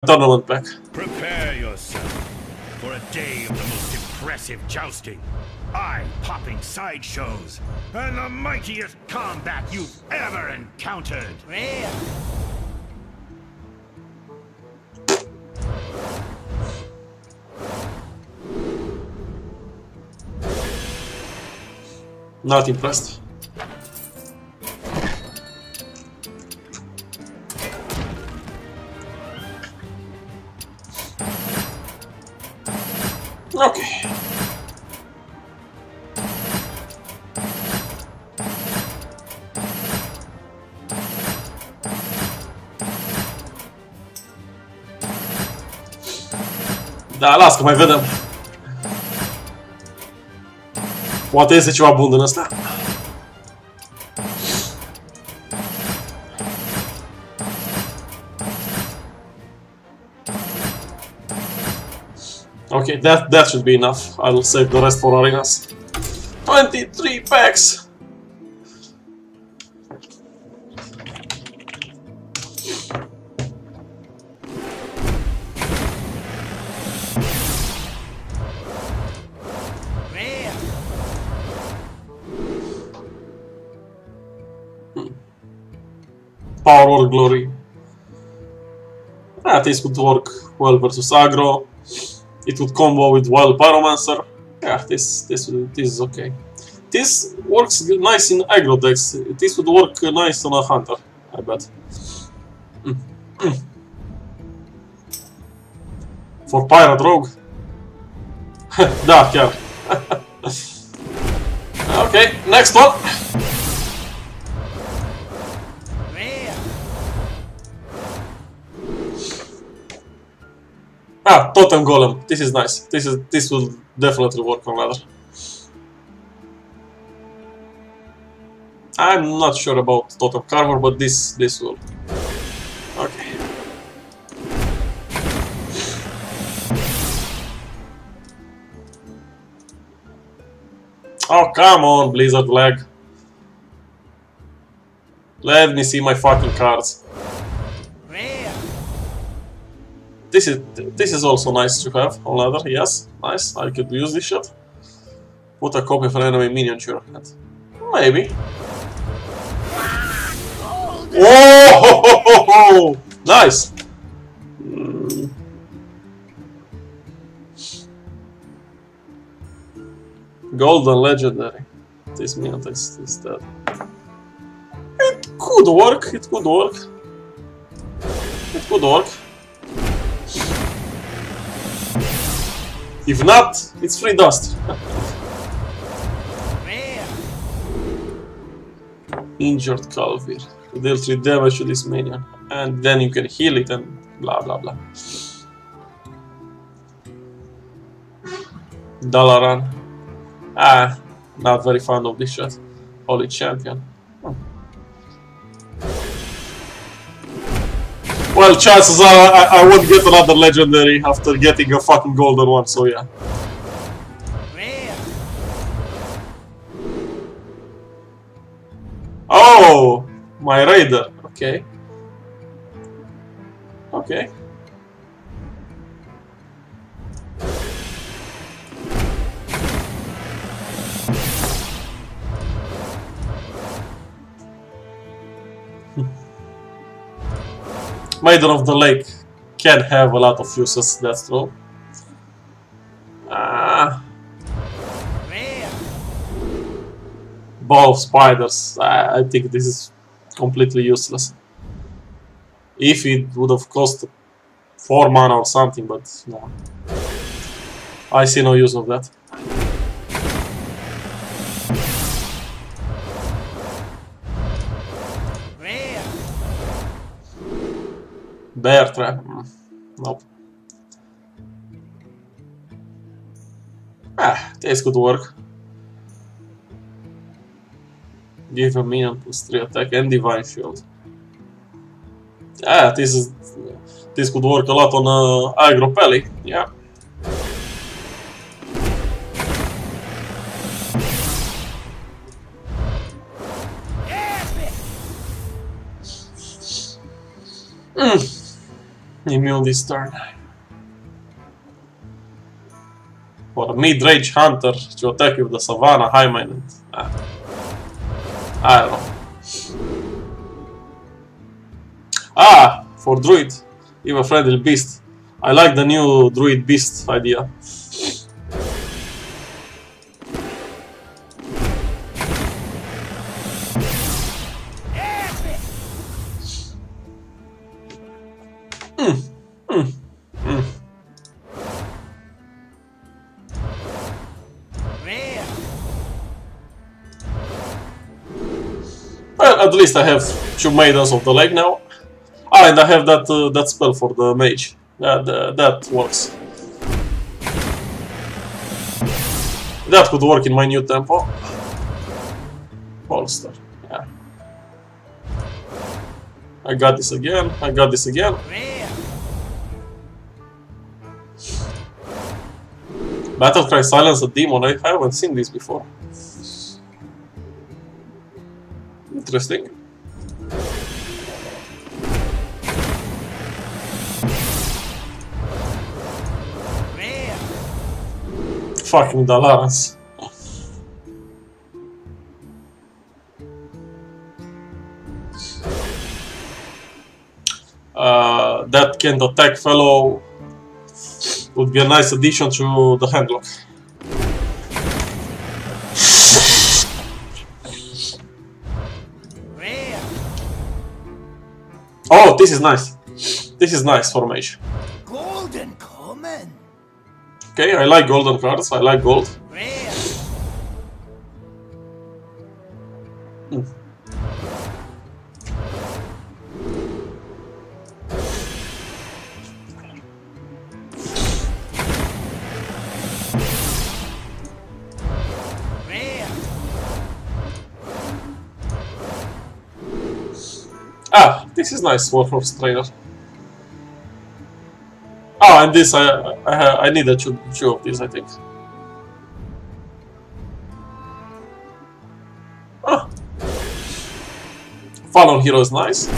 tournament pack. Prepare yourself for a day of the most impressive jousting, eye-popping sideshows, and the mightiest combat you've ever encountered. Not impressed. Okay. Da, las că mai vedem. Poate este ceva bun din ăsta. Okay, that should be enough. I'll save the rest for arenas. 23 packs! Power or Glory. This would work well versus aggro. It would combo with Wild Pyromancer. Yeah, this is okay. This works nice in aggro decks. This would work nice on a hunter, I bet. For Pirate Rogue? Da, chiar. Okay, next one. Ah, Totem Golem. This is nice. This will definitely work on ladder. I'm not sure about Totem Carver, but this will. Okay. Oh, come on, Blizzard lag. Let me see my fucking cards. This is also nice to have on ladder, yes, nice, I could use this shit. Put a copy of an enemy minion to your hand. Maybe. Oh, nice! Golden Legendary. This minion is dead. It could work, it could work. It could work. If not, it's free dust. Injured Calvir. Deal 3 damage to this minion. And then you can heal it and blah blah blah. Dalaran. Ah, not very fond of this shot. Holy Champion. Well, chances are I won't get another legendary after getting a fucking golden one, so yeah. Oh, my raider. Okay. Okay. Maiden of the Lake can have a lot of uses, that's true. Ball of Spiders, I think this is completely useless. If it would have cost 4 mana or something, but no. I see no use of that. Bear Trap. Nope. This could work. Give a minion +3 attack and Divine Shield. This could work a lot on aggro Pally. Yeah. Immune this turn. For a mid-range hunter to attack with the Savannah High Minded. I don't know. Ah! For Druid. Even Friendly Beast. I like the new Druid Beast idea. Well, at least I have 2 Maidens of the Lake now. Ah, and I have that spell for the mage. That works. That could work in my new tempo. Holster, yeah. I got this again, I got this again. Battlecry silence a demon, I haven't seen this before. Interesting. Fucking Dalarans. That can't attack fellow would be a nice addition to the handlock. Oh, this is nice. This is nice for mage. Golden common. Okay, I like golden cards. I like gold. Ah, this is nice, Warhorse Trainer. Oh, and this I needed two of these, I think. Ah. Fallen Hero is nice.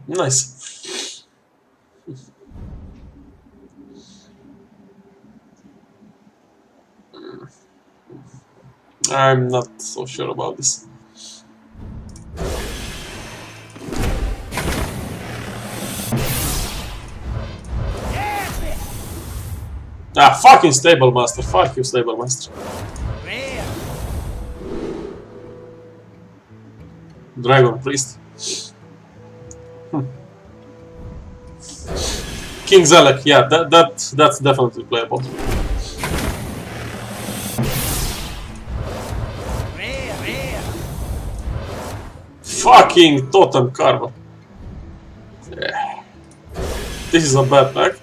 Nice. I'm not so sure about this. Ah, fucking Stable Master. Fuck you, Stable Master. Dragon Priest. King Zelek, yeah, that's definitely playable. Fucking Totem Carver. Yeah. This is a bad pack.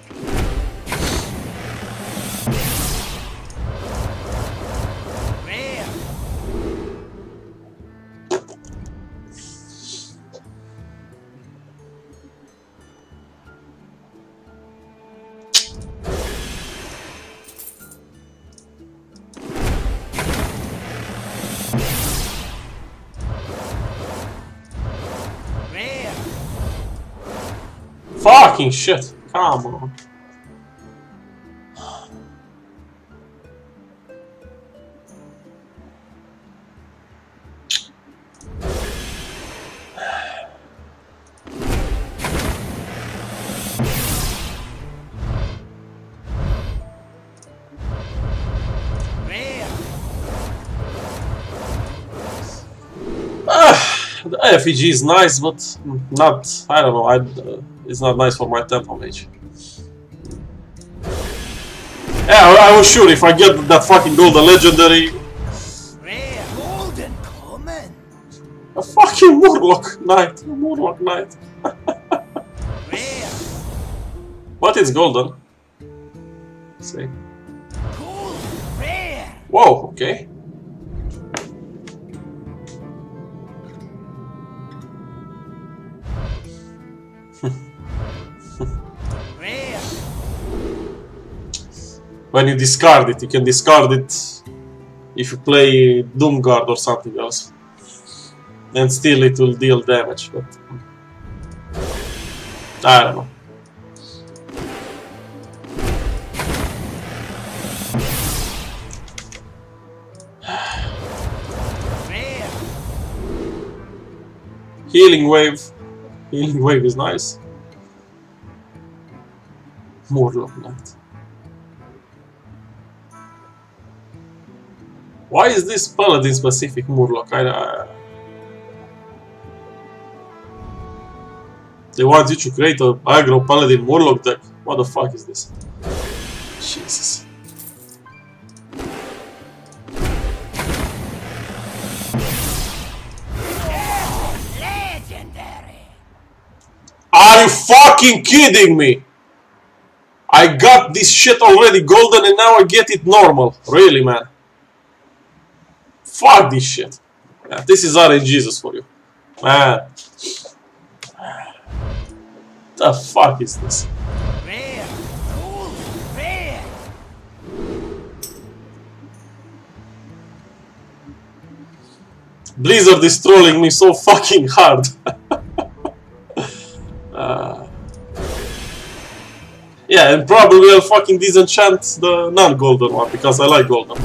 Fucking shit, come on. The FEG is nice, but not, I don't know, it's not nice for my tempo mage. Yeah, I was sure if I get that fucking golden legendary. Golden common. A fucking Murloc Knight, Murloc Knight. But it's golden. Let's see. Golden rare. Whoa, okay. when you discard it. You can discard it if you play Doomguard or something else. And still it will deal damage, but I don't know. Healing wave. Healing wave is nice. Murloc Knight. Why is this paladin specific Murloc? They want you to create a aggro paladin Murloc deck. What the fuck is this? Jesus. Are you fucking kidding me? I got this shit already golden and now I get it normal. Really, man? Fuck this shit. Yeah, this is RNGesus for you. Man. The fuck is this? Rare. Gold. Rare. Blizzard is trolling me so fucking hard. Yeah, and probably I'll fucking disenchant the non-golden one because I like golden.